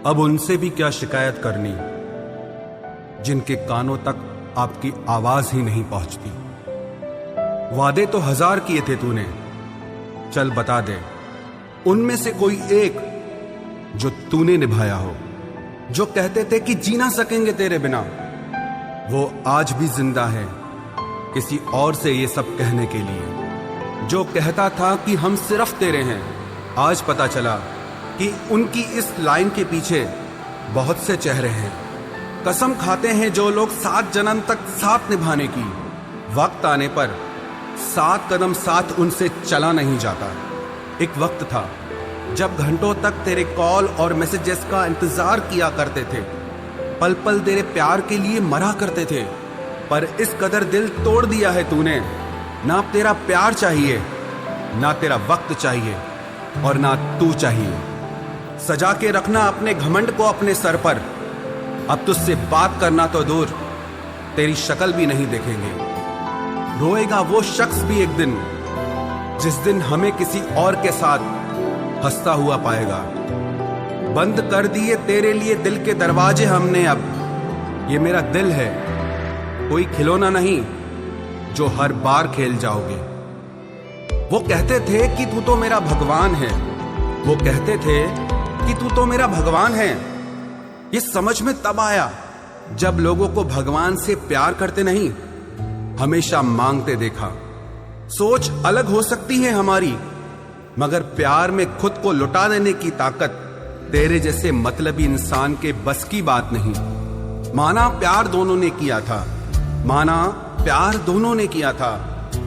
अब उनसे भी क्या शिकायत करनी जिनके कानों तक आपकी आवाज ही नहीं पहुंचती। वादे तो 1000 किए थे तूने, चल बता दे उनमें से कोई एक जो तूने निभाया हो। जो कहते थे कि जी ना सकेंगे तेरे बिना, वो आज भी जिंदा है किसी और से ये सब कहने के लिए। जो कहता था कि हम सिर्फ तेरे हैं, आज पता चला कि उनकी इस लाइन के पीछे बहुत से चेहरे हैं। कसम खाते हैं जो लोग 7 जन्म तक साथ निभाने की, वक्त आने पर 7 कदम साथ उनसे चला नहीं जाता। एक वक्त था जब घंटों तक तेरे कॉल और मैसेजेस का इंतजार किया करते थे, पल पल तेरे प्यार के लिए मरा करते थे। पर इस कदर दिल तोड़ दिया है तूने। ना तेरा प्यार चाहिए, ना तेरा वक्त चाहिए, और ना तू चाहिए। सजा के रखना अपने घमंड को अपने सर पर। अब तुझसे बात करना तो दूर, तेरी शक्ल भी नहीं देखेंगे। रोएगा वो शख्स भी एक दिन, जिस दिन हमें किसी और के साथ हंसता हुआ पाएगा। बंद कर दिए तेरे लिए दिल के दरवाजे हमने अब। ये मेरा दिल है, कोई खिलौना नहीं जो हर बार खेल जाओगे। वो कहते थे कि तू तो मेरा भगवान है, वो कहते थे कि तू तो मेरा भगवान है। ये समझ में तब आया जब लोगों को भगवान से प्यार करते नहीं, हमेशा मांगते देखा। सोच अलग हो सकती है हमारी, मगर प्यार में खुद को लुटा देने की ताकत तेरे जैसे मतलबी इंसान के बस की बात नहीं। माना प्यार दोनों ने किया था, माना प्यार दोनों ने किया था।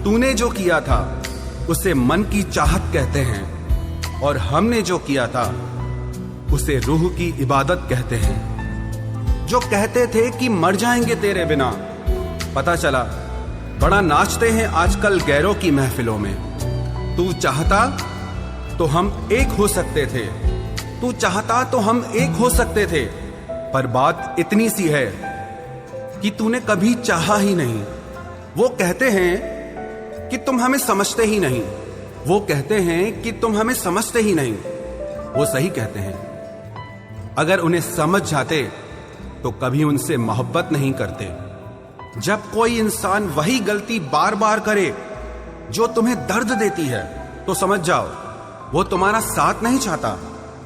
तूने जो किया था उसे मन की चाहत कहते हैं, और हमने जो किया था उसे रूह की इबादत कहते हैं। जो कहते थे कि मर जाएंगे तेरे बिना, पता चला बड़ा नाचते हैं आजकल गैरों की महफिलों में। तू चाहता तो हम एक हो सकते थे, तू चाहता तो हम एक हो सकते थे। पर बात इतनी सी है कि तूने कभी चाहा ही नहीं। वो कहते हैं कि तुम हमें समझते ही नहीं, वो कहते हैं कि तुम हमें समझते ही नहीं। वो सही कहते हैं। अगर उन्हें समझ जाते तो कभी उनसे मोहब्बत नहीं करते। जब कोई इंसान वही गलती बार बार करे जो तुम्हें दर्द देती है, तो समझ जाओ वो तुम्हारा साथ नहीं चाहता,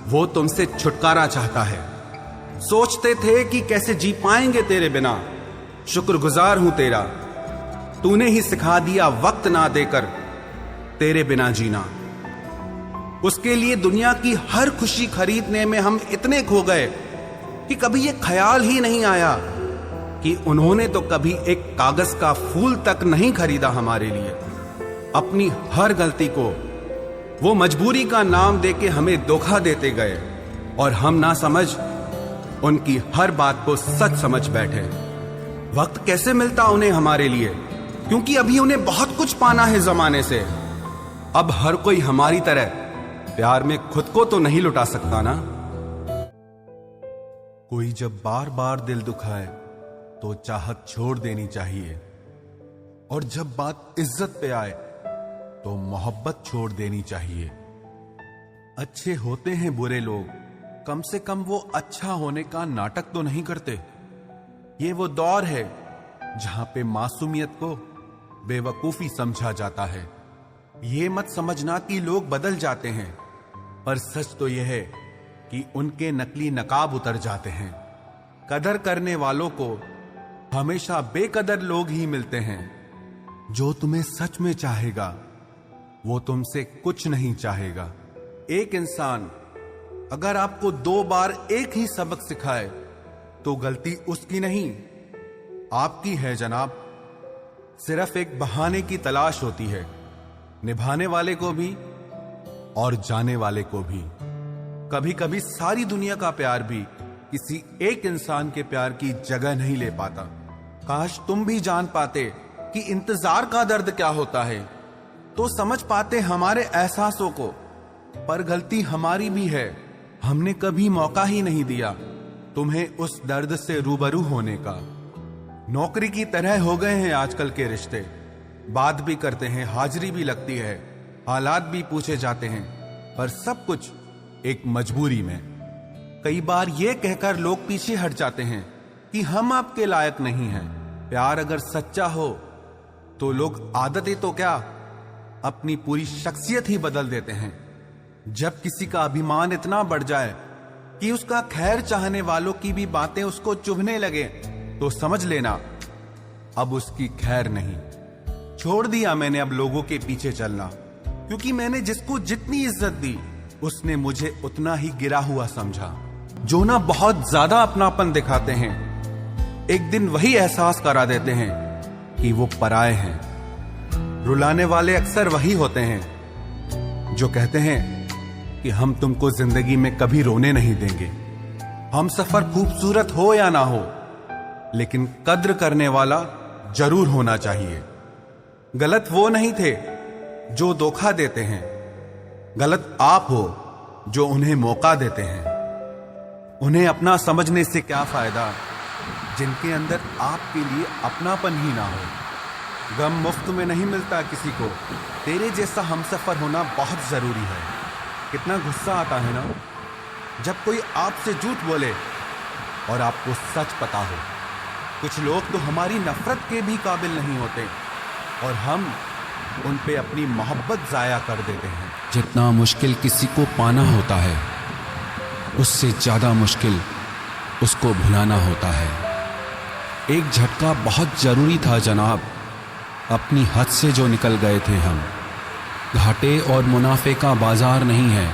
वो तुमसे छुटकारा चाहता है। सोचते थे कि कैसे जी पाएंगे तेरे बिना, शुक्रगुजार हूं तेरा, तूने ही सिखा दिया वक्त ना देकर तेरे बिना जीना। उसके लिए दुनिया की हर खुशी खरीदने में हम इतने खो गए कि कभी ये ख्याल ही नहीं आया कि उन्होंने तो कभी एक कागज का फूल तक नहीं खरीदा हमारे लिए। अपनी हर गलती को वो मजबूरी का नाम देके हमें धोखा देते गए, और हम ना समझ उनकी हर बात को सच समझ बैठे। वक्त कैसे मिलता उन्हें हमारे लिए, क्योंकि अभी उन्हें बहुत कुछ पाना है जमाने से। अब हर कोई हमारी तरह प्यार में खुद को तो नहीं लुटा सकता ना। कोई जब बार बार दिल दुखाए तो चाहत छोड़ देनी चाहिए, और जब बात इज्जत पे आए तो मोहब्बत छोड़ देनी चाहिए। अच्छे होते हैं बुरे लोग, कम से कम वो अच्छा होने का नाटक तो नहीं करते। ये वो दौर है जहां पे मासूमियत को बेवकूफी समझा जाता है। ये मत समझना कि लोग बदल जाते हैं, पर सच तो यह है कि उनके नकली नकाब उतर जाते हैं। कदर करने वालों को हमेशा बेकदर लोग ही मिलते हैं। जो तुम्हें सच में चाहेगा वो तुमसे कुछ नहीं चाहेगा। एक इंसान अगर आपको 2 बार एक ही सबक सिखाए तो गलती उसकी नहीं, आपकी है जनाब। सिर्फ एक बहाने की तलाश होती है, निभाने वाले को भी और जाने वाले को भी। कभी कभी सारी दुनिया का प्यार भी किसी एक इंसान के प्यार की जगह नहीं ले पाता। काश तुम भी जान पाते कि इंतजार का दर्द क्या होता है, तो समझ पाते हमारे एहसासों को। पर गलती हमारी भी है, हमने कभी मौका ही नहीं दिया तुम्हें उस दर्द से रूबरू होने का। नौकरी की तरह हो गए हैं आजकल के रिश्ते। बात भी करते हैं, हाजिरी भी लगती है, हालात भी पूछे जाते हैं, पर सब कुछ एक मजबूरी में। कई बार ये कहकर लोग पीछे हट जाते हैं कि हम आपके लायक नहीं हैं। प्यार अगर सच्चा हो तो लोग आदतें तो क्या, अपनी पूरी शख्सियत ही बदल देते हैं। जब किसी का अभिमान इतना बढ़ जाए कि उसका खैर चाहने वालों की भी बातें उसको चुभने लगे, तो समझ लेना अब उसकी खैर नहीं। छोड़ दिया मैंने अब लोगों के पीछे चलना, क्योंकि मैंने जिसको जितनी इज्जत दी उसने मुझे उतना ही गिरा हुआ समझा। जो ना बहुत ज्यादा अपनापन दिखाते हैं, एक दिन वही एहसास करा देते हैं कि वो पराए हैं। रुलाने वाले अक्सर वही होते हैं जो कहते हैं कि हम तुमको जिंदगी में कभी रोने नहीं देंगे। हम सफर खूबसूरत हो या ना हो, लेकिन कद्र करने वाला जरूर होना चाहिए। गलत वो नहीं थे जो धोखा देते हैं, गलत आप हो जो उन्हें मौका देते हैं। उन्हें अपना समझने से क्या फायदा जिनके अंदर आपके लिए अपनापन ही ना हो। गम मुफ्त में नहीं मिलता किसी को, तेरे जैसा हमसफर होना बहुत जरूरी है। कितना गुस्सा आता है ना जब कोई आपसे झूठ बोले और आपको सच पता हो। कुछ लोग तो हमारी नफरत के भी काबिल नहीं होते और हम उन पे अपनी मोहब्बत जाया कर देते हैं। जितना मुश्किल किसी को पाना होता है, उससे ज्यादा मुश्किल उसको भुलाना होता है। एक झटका बहुत जरूरी था जनाब, अपनी हद से जो निकल गए थे हम। घाटे और मुनाफे का बाजार नहीं है,